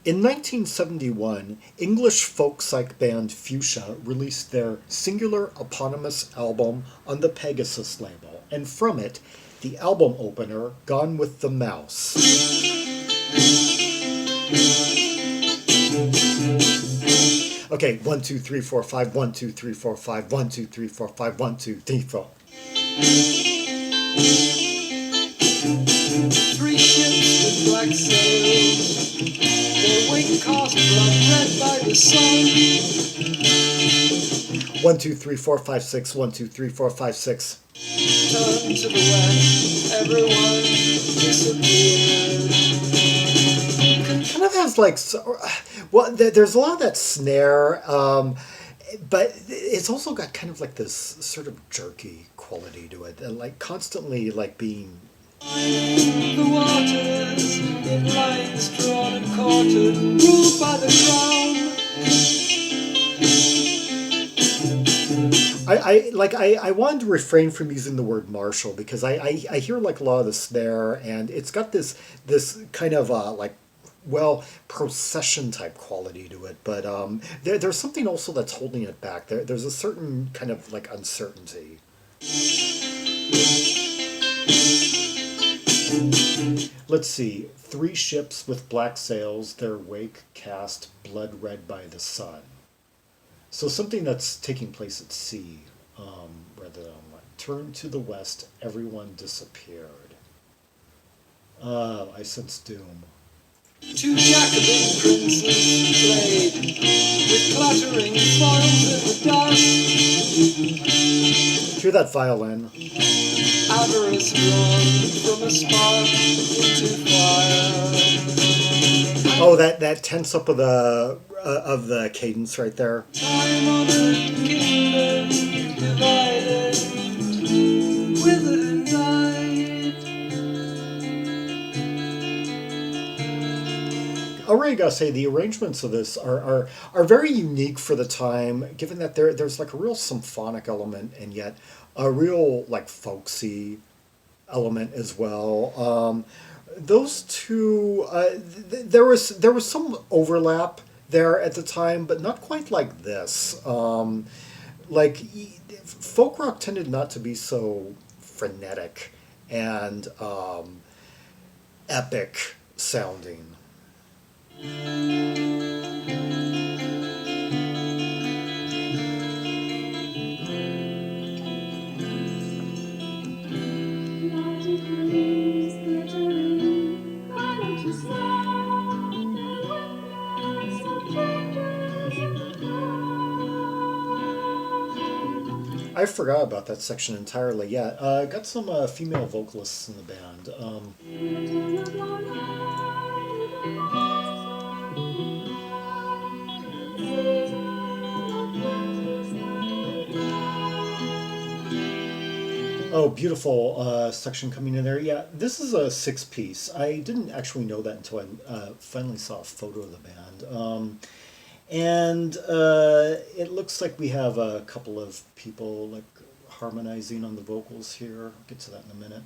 In 1971, English folk psych band Fuchsia released their singular eponymous album on the Pegasus label, and from it, the album opener, Gone with the Mouse. Okay, 1, 2, 3, 4, 5, 1, 2, 3, 4, 5, 1, 2, 3, 4, 5, 1, 2, 3, 4. Three ships with black sails, their wing cast blood red by the sun. 1, 2, 3, 4, 5, 6, 1, 2, 3, 4, 5, 6. Turn to the west, everyone disappeared. Kind of has like, well, there's a lot of that snare, but it's also got kind of like this sort of jerky quality to it, and like constantly like being. The waters in lines drawn and quartered, ruled by the crown. I wanted to refrain from using the word martial because I hear like a lot of the snare, and it's got this kind of procession type quality to it, but there's something also that's holding it back. There's a certain kind of like uncertainty. Let's see. Three ships with black sails, their wake cast blood red by the sun. So something that's taking place at sea, rather than on land. Turn to the west, everyone disappeared. I sense doom. Two Jacobin princes played with clattering foils in the dust. Hear that violin. Avarice drawn from a spark into fire. Oh, that tense up of the cadence right there. Time-honored kingdom divided, withered and died. I really gotta say the arrangements of this are very unique for the time, given that there's like a real symphonic element and yet a real like folksy element as well. Those two, there was some overlap there at the time, but not quite like this. Folk rock tended not to be so frenetic and epic sounding. I forgot about that section entirely. Yeah, got some female vocalists in the band. Oh, beautiful section coming in there. Yeah, this is a 6-piece. I didn't actually know that until I finally saw a photo of the band. And it looks like we have a couple of people like harmonizing on the vocals here. I'll get to that in a minute.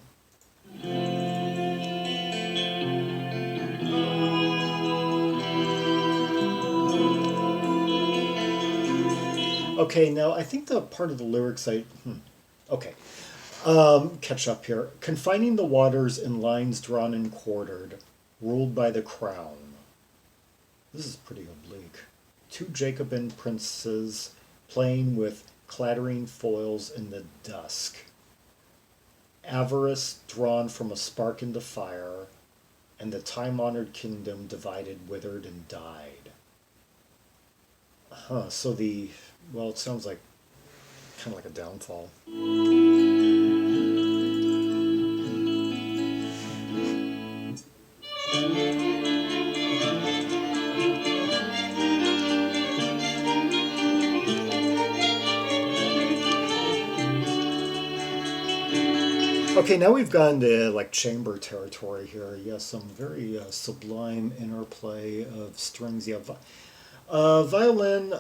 Okay, now I think the part of the lyrics okay. Catch up here. Confining the waters in lines drawn and quartered, ruled by the crown. This is pretty oblique. Two Jacobin princes playing with clattering foils in the dusk. Avarice drawn from a spark into fire, and the time-honored kingdom divided, withered, and died. So it sounds like kind of like a downfall. Okay, now we've gone to like chamber territory here. Yes, some very sublime interplay of strings. Yeah, violin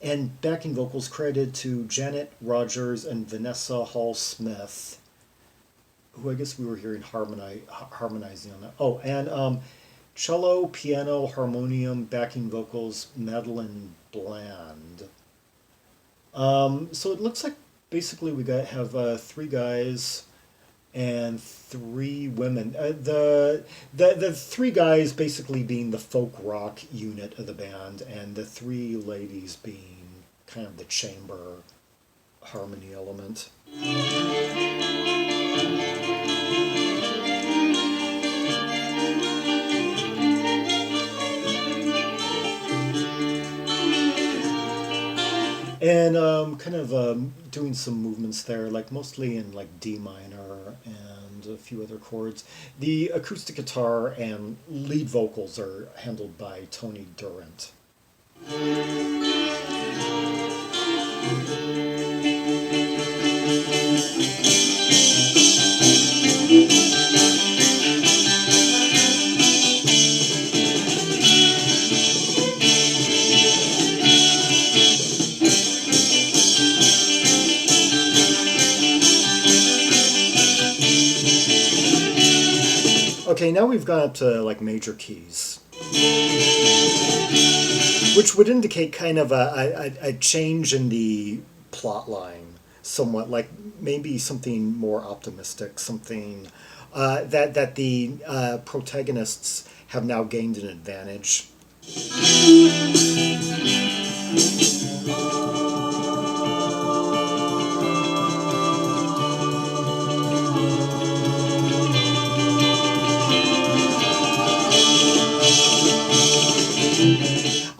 and backing vocals credited to Janet Rogers and Vanessa Hall-Smith, who I guess we were hearing harmonizing on that. Oh, and cello, piano, harmonium, backing vocals, Madeleine Bland. So it looks like basically we got have three guys and three women. The three guys basically being the folk rock unit of the band, and the three ladies being kind of the chamber harmony element. And kind of doing some movements there, like mostly in like D minor and a few other chords. The acoustic guitar and lead vocals are handled by Tony Durant. Okay, now we've gone up to like major keys, which would indicate kind of a change in the plot line, somewhat like maybe something more optimistic, something that the protagonists have now gained an advantage.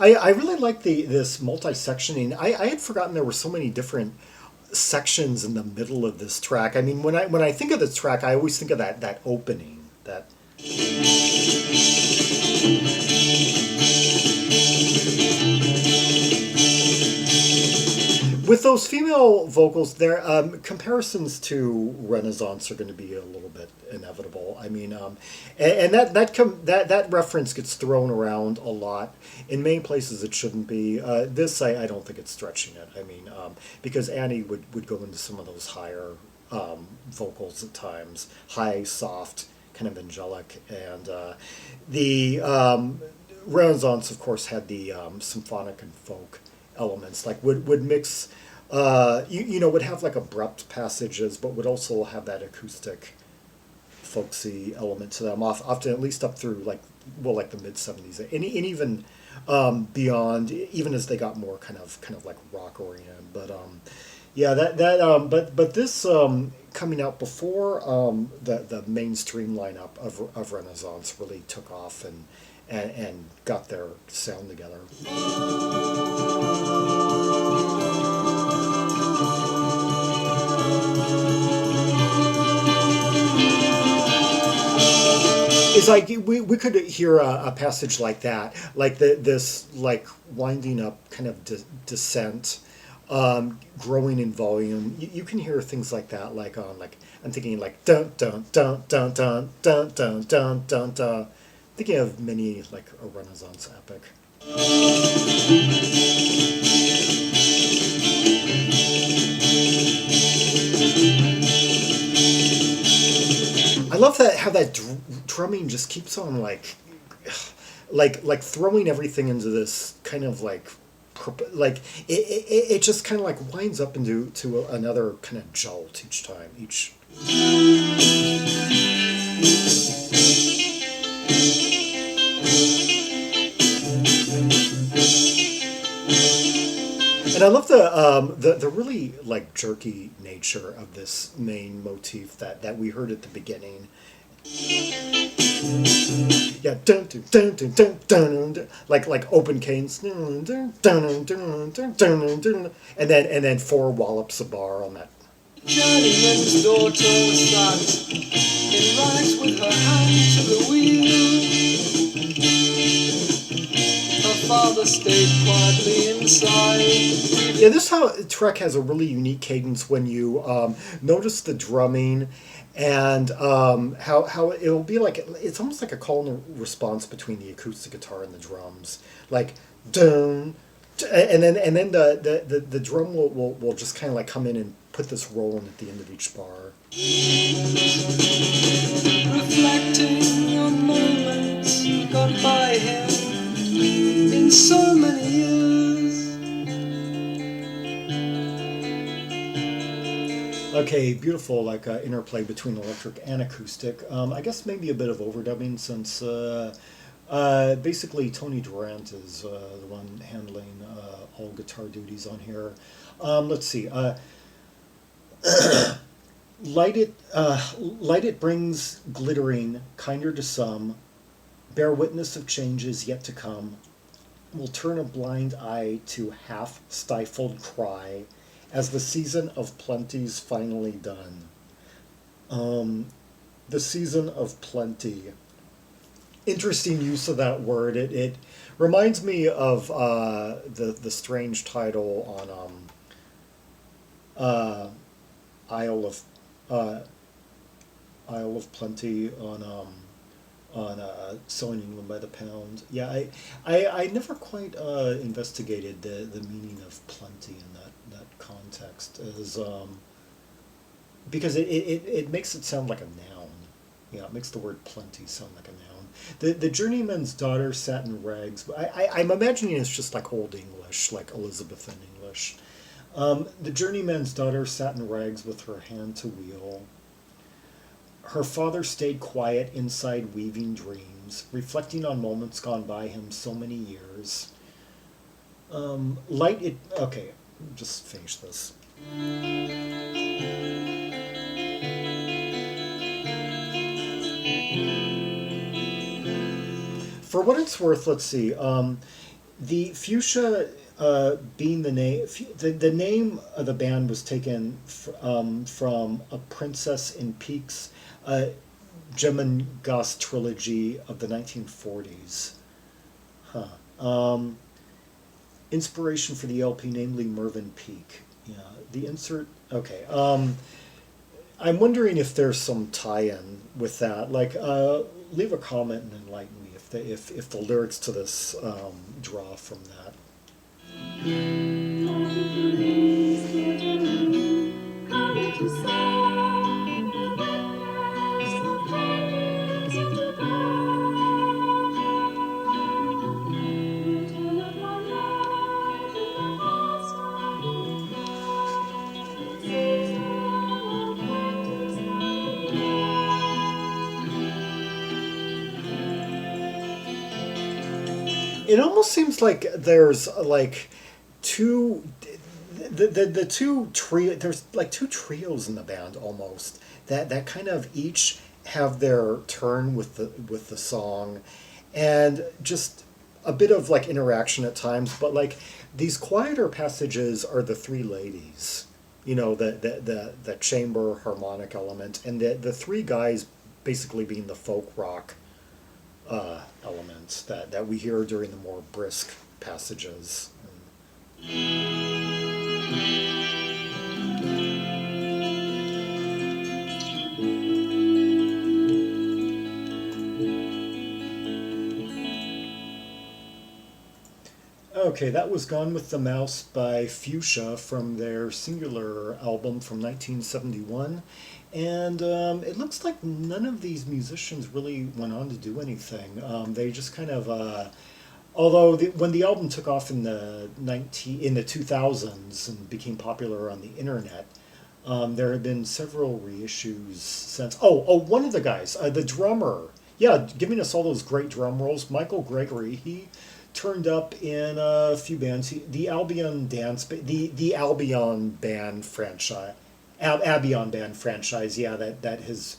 I really like this multi-sectioning. I had forgotten there were so many different sections in the middle of this track. I mean, when I think of this track, I always think of that opening, that with those female vocals, their comparisons to Renaissance are going to be a little bit inevitable. I mean, and that reference gets thrown around a lot. In many places, it shouldn't be. This, I don't think it's stretching it. I mean, because Annie would go into some of those higher vocals at times, high, soft, kind of angelic, and the Renaissance, of course, had the symphonic and folk elements, like would mix would have like abrupt passages, but would also have that acoustic folksy element to them, often at least up through like the mid 70s, and even beyond, even as they got more kind of like rock oriented. But yeah, but this coming out before the mainstream lineup of Renaissance really took off and got their sound together. It's like we could hear a passage like that, like this like winding up kind of descent, growing in volume. You can hear things like that, like on like I'm thinking like dun dun dun dun dun dun dun dun dun dun. Thinking of many like a Renaissance epic. I love that how that drumming just keeps on like throwing everything into this kind of like it just kind of like winds up into another kind of jolt each time each. And I love the really like jerky nature of this main motif that we heard at the beginning. Yeah, dun dun dun dun dun dun, dun like open canes, dun dun dun dun dun dun dun, and then four wallops of bar on that. Journeyman's daughter sat in rags with her hand to the wheel. Her father stayed quietly inside. Yeah, this track has a really unique cadence when you notice the drumming and how it'll be like it's almost like a call and response between the acoustic guitar and the drums, like dun, and then the drum will just kind of like come in and put this roll in at the end of each bar. Reflecting on moments gone by him in so many years. Okay, beautiful, like interplay between electric and acoustic. I guess maybe a bit of overdubbing since basically Tony Durant is the one handling all guitar duties on here. Let's see. Light it brings glittering, kinder to some, bear witness of changes yet to come, will turn a blind eye to half-stifled cry as the season of plenty's finally done. The season of plenty. Interesting use of that word. It reminds me of the strange title on Isle of uh, Isle of Plenty on Selling England by the Pound. Yeah, I never quite investigated the meaning of plenty in that context as because it makes it sound like a noun. Yeah, it makes the word plenty sound like a noun. The journeyman's daughter sat in rags. I'm imagining it's just like Old English, like Elizabethan English. The journeyman's daughter sat in rags with her hand to wheel. Her father stayed quiet inside weaving dreams, reflecting on moments gone by him so many years. Light it. Okay, just finish this. For what it's worth, let's see. The Fuchsia being the name, the name of the band was taken from A Princess in Peaks, Jemengas trilogy of the 1940s. Huh. Inspiration for the LP, namely Mervyn Peake. Yeah, the insert. Okay. I'm wondering if there's some tie-in with that. Like, leave a comment and enlighten me if the lyrics to this draw from that. It almost seems like there's like two the two trio there's like two trios in the band almost that kind of each have their turn with the song and just a bit of like interaction at times, but like these quieter passages are the three ladies, you know, the chamber harmonic element, and the three guys basically being the folk rock elements that we hear during the more brisk passages. Okay, that was Gone with the Mouse by Fuchsia from their Singular album from 1971. And it looks like none of these musicians really went on to do anything. They just kind of, although when the album took off in the 2000s and became popular on the internet, there have been several reissues since. One of the guys, the drummer, yeah, giving us all those great drum rolls, Michael Gregory. He turned up in a few bands. The Albion the Albion band franchise. Albion band franchise, yeah, that has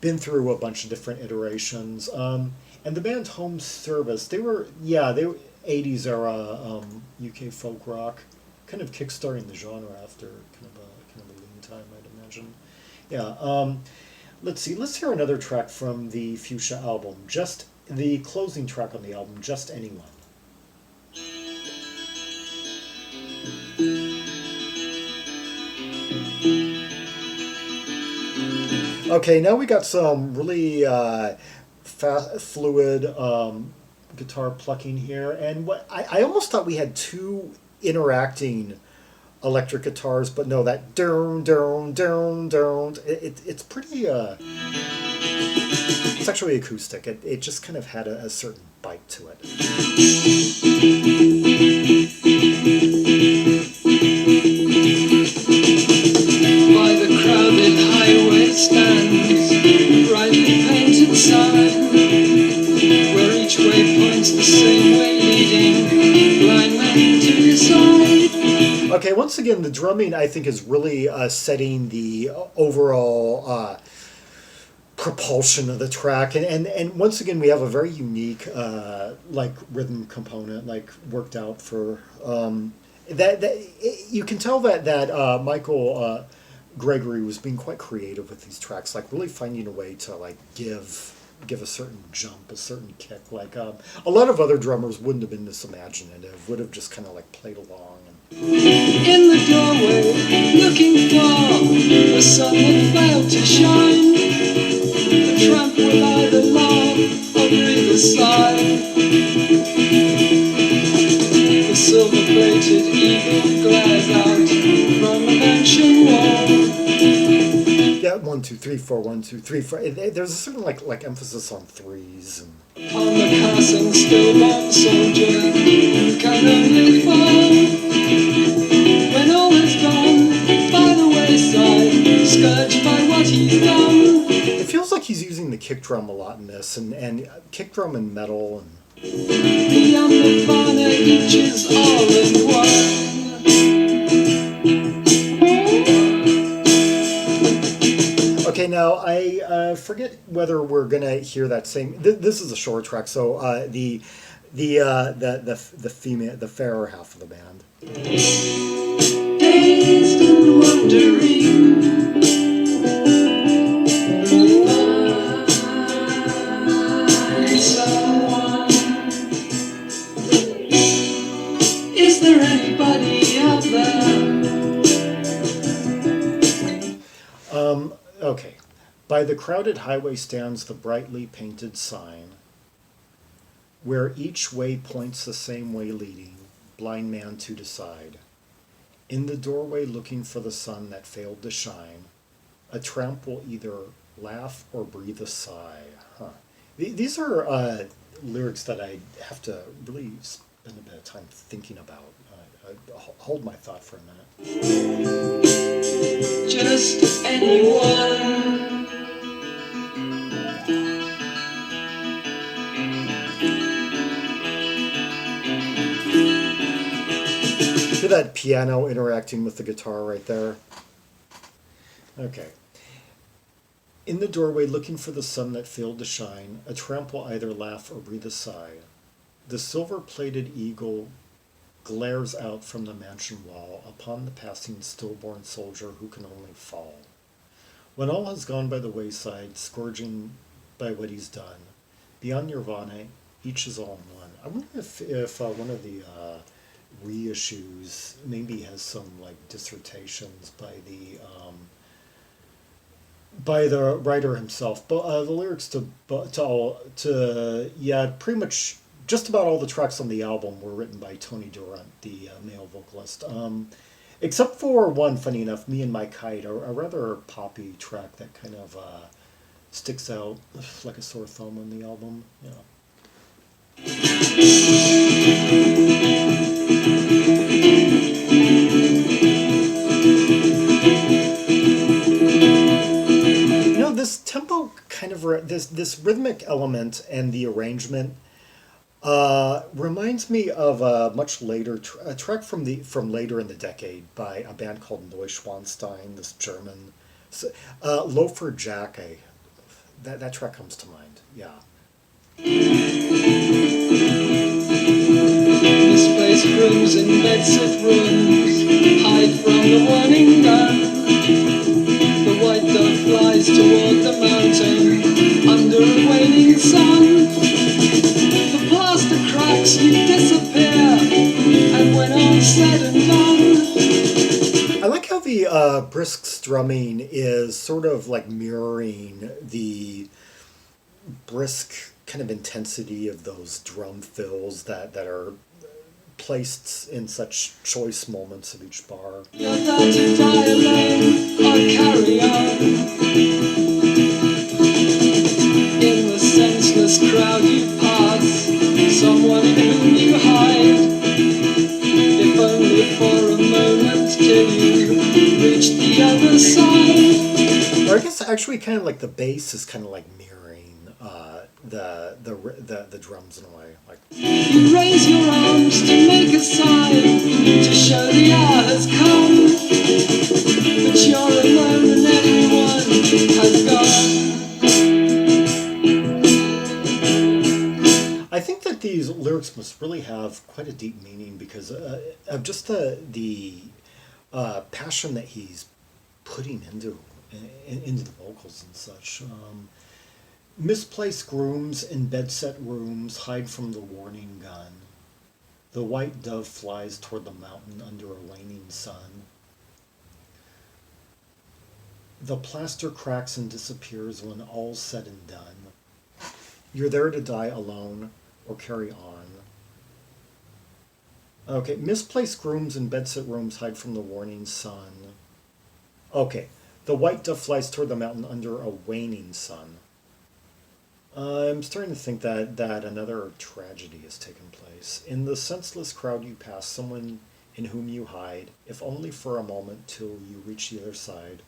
been through a bunch of different iterations. And the band Home Service, they were 80s era UK folk rock, kind of kickstarting the genre after kind of a lean time, I'd imagine. Yeah. Let's see. Let's hear another track from the Fuchsia album. Just the closing track on the album, Just Anyone. Okay, now we got some really fluid guitar plucking here, and what I almost thought we had two interacting electric guitars, but no, that down down down down. It's pretty. It's it's actually acoustic. It just kind of had a certain bite to it. By the crowded highway stands brightly painted sign, where each way points the same way, leading blind men to decide. Okay, once again, the drumming I think is really setting the overall propulsion of the track, and once again we have a very unique like rhythm component like worked out for you can tell that Michael Gregory was being quite creative with these tracks, like really finding a way to like give a certain jump, a certain kick. Like a lot of other drummers wouldn't have been this imaginative, would have just kind of like played along. In the doorway, looking for the sun that failed to shine, the tramp will either laugh or breathe a sigh. The silver-plated eagle glares out from the mansion wall. Yeah, 1 2 3 4, 1 2 3 4. There's a certain like emphasis on threes. And On the cussing stillborn soldier who can only fall when all is gone by the wayside, scourged by what he's done. it feels like he's using the kick drum a lot in this, and kick drum and metal. And Beyond the Nirvana, each is all in one. okay, now I forget whether we're gonna hear that same. This is a short track, so the female, the fairer half of the band. Dazed and wondering, find someone. Is there anybody out there? Okay. By the crowded highway stands the brightly painted sign, where each way points the same way, leading blind man to decide. In the doorway looking for the sun that failed to shine, a tramp will either laugh or breathe a sigh. Huh. These are lyrics that I have to really spend a bit of time thinking about. Hold my thought for a minute. Just anyone. Hear that piano interacting with the guitar right there? Okay. In the doorway, looking for the sun that failed to shine, a tramp will either laugh or breathe a sigh. The silver-plated eagle glares out from the mansion wall upon the passing stillborn soldier who can only fall. When all has gone by the wayside, scourging by what he's done, beyond Nirvana, each is all in one. I wonder if one of the reissues maybe has some like dissertations by the writer himself, but the lyrics to pretty much just about all the tracks on the album were written by Tony Durant, the male vocalist. Except for one, funny enough, Me and My Kite, a rather poppy track that kind of sticks out like a sore thumb on the album. Yeah. You know, this tempo kind of this rhythmic element and the arrangement reminds me of a much later a track from later in the decade by a band called Neuschwanstein, this German Loafer Jack. That track comes to mind. Yeah. Misplaced rooms in bedsit rooms hide from the warning gun. The white dove flies toward the mountain under a waning sun. The plaster cracks, you disappear, and when all's said and done. I like how the brisk strumming is sort of like mirroring the brisk kind of intensity of those drum fills that are placed in such choice moments of each bar. You're there to die alone or carry on. In the actually kind of like the bass is kind of like mirroring the drums in a way. Like You raise your arms to make a sign to show the hour has come, but you're alone and everyone has gone. I think that these lyrics must really have quite a deep meaning because of just the passion that he's putting into the vocals and such. Misplaced grooms in bedset rooms hide from the warning gun. The white dove flies toward the mountain under a waning sun. The plaster cracks and disappears when all's said and done. You're there to die alone or carry on. Okay, misplaced grooms in bedsit rooms hide from the warning sun. Okay, the white dove flies toward the mountain under a waning sun. I'm starting to think that another tragedy has taken place. In the senseless crowd you pass, someone in whom you hide, if only for a moment till you reach the other side.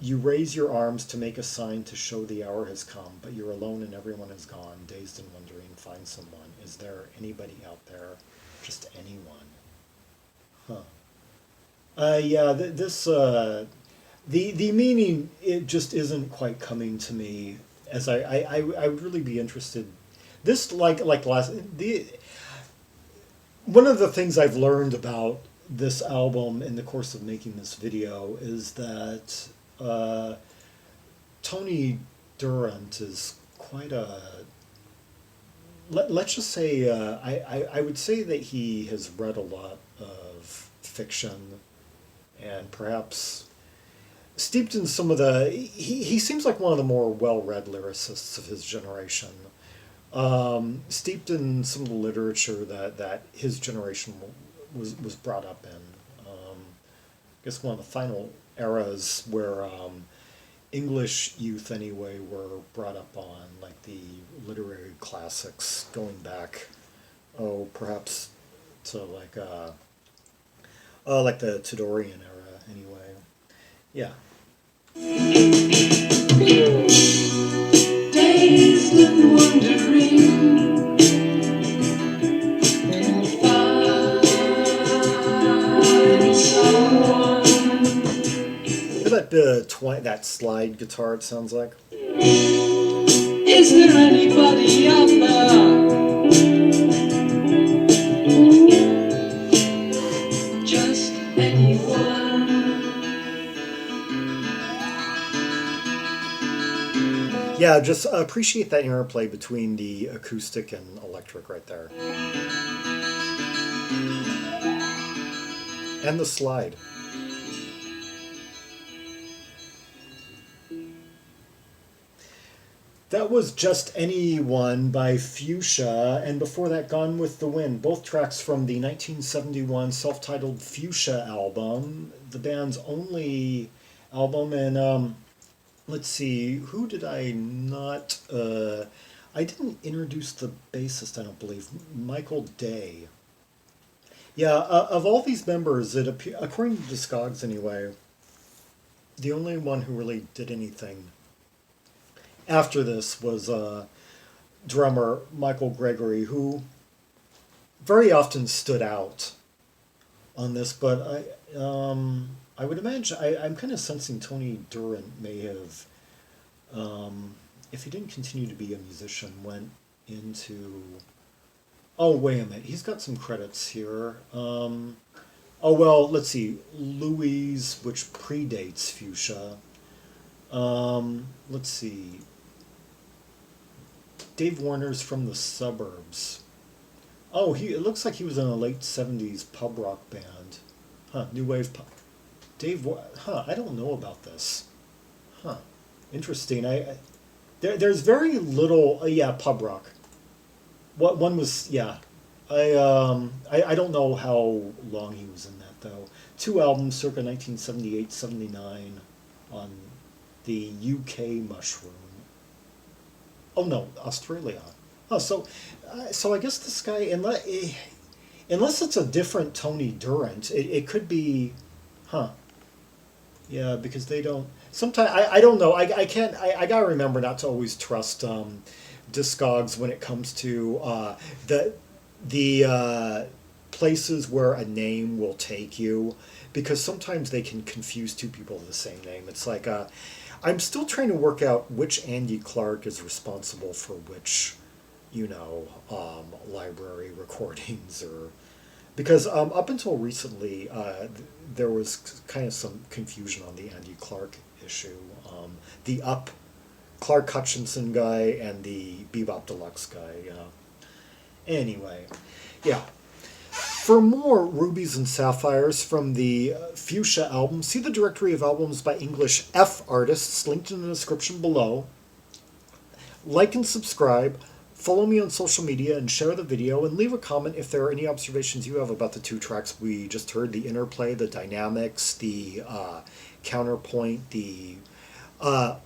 You raise your arms to make a sign to show the hour has come, but you're alone and everyone is gone, dazed and wondering, find someone. Is there anybody out there? Just anyone? Huh. Yeah, the meaning, it just isn't quite coming to me as I would really be interested. This, like last, one of the things I've learned about this album in the course of making this video is that Tony Durant is quite a, let's just say, I would say that he has read a lot of fiction and perhaps steeped in some of he seems like one of the more well-read lyricists of his generation. Steeped in some of the literature that his generation was brought up in. I guess one of the final eras where English youth anyway were brought up on, like the literary classics going back, perhaps to like the Tudorian era anyway. Yeah. Dazed and wondering, find someone. Hear that that slide guitar, it sounds like. Is there anybody out there? Just anyone. Yeah, just appreciate that interplay between the acoustic and electric right there. And the slide. That was Just Anyone by Fuchsia, and before that, Gone with the Wind. Both tracks from the 1971 self-titled Fuchsia album, the band's only album. And let's see, who did I not... I didn't introduce the bassist, I don't believe, Michael Day. Yeah, of all these members, according to Discogs anyway, the only one who really did anything after this was drummer Michael Gregory, who very often stood out on this, but I would imagine, I'm kind of sensing Tony Durant may have, if he didn't continue to be a musician, went into, oh, wait a minute, he's got some credits here. Oh, well, let's see, Louise, which predates Fuchsia. Let's see, Dave Warner's From the Suburbs. Oh, it looks like he was in a late 70s pub rock band. Huh, new wave pub. I don't know about this. Huh, interesting. There's very little, yeah, pub rock. What one was, yeah. I don't know how long he was in that, though. 2 albums, circa 1978-79, on the UK Mushroom. Oh no, Australia. Oh, so I guess this guy, unless it's a different Tony Durant, it could be, huh? Yeah, because they don't. Sometimes I don't know. I can't. I gotta remember not to always trust Discogs when it comes to the places where a name will take you, because sometimes they can confuse two people with the same name. It's like I'm still trying to work out which Andy Clark is responsible for which, library recordings or because up until recently, there was kind of some confusion on the Andy Clark issue. The Up Clark Hutchinson guy and the Bebop Deluxe guy. Anyway, yeah. For more rubies and sapphires from the Fuchsia album, see the directory of albums by English F artists linked in the description below. Like and subscribe. Follow me on social media and share the video and leave a comment if there are any observations you have about the two tracks we just heard, the interplay, the dynamics, the counterpoint, the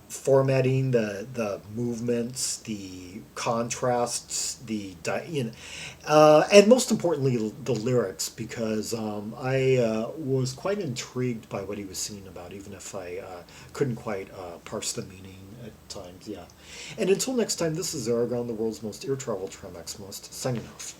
formatting, the movements, the contrasts, and most importantly the lyrics, because I was quite intrigued by what he was singing about, even if I couldn't quite parse the meaning at times. Yeah. And until next time, this is Zaragon, the world's most ear travel Tramexmost, signing off.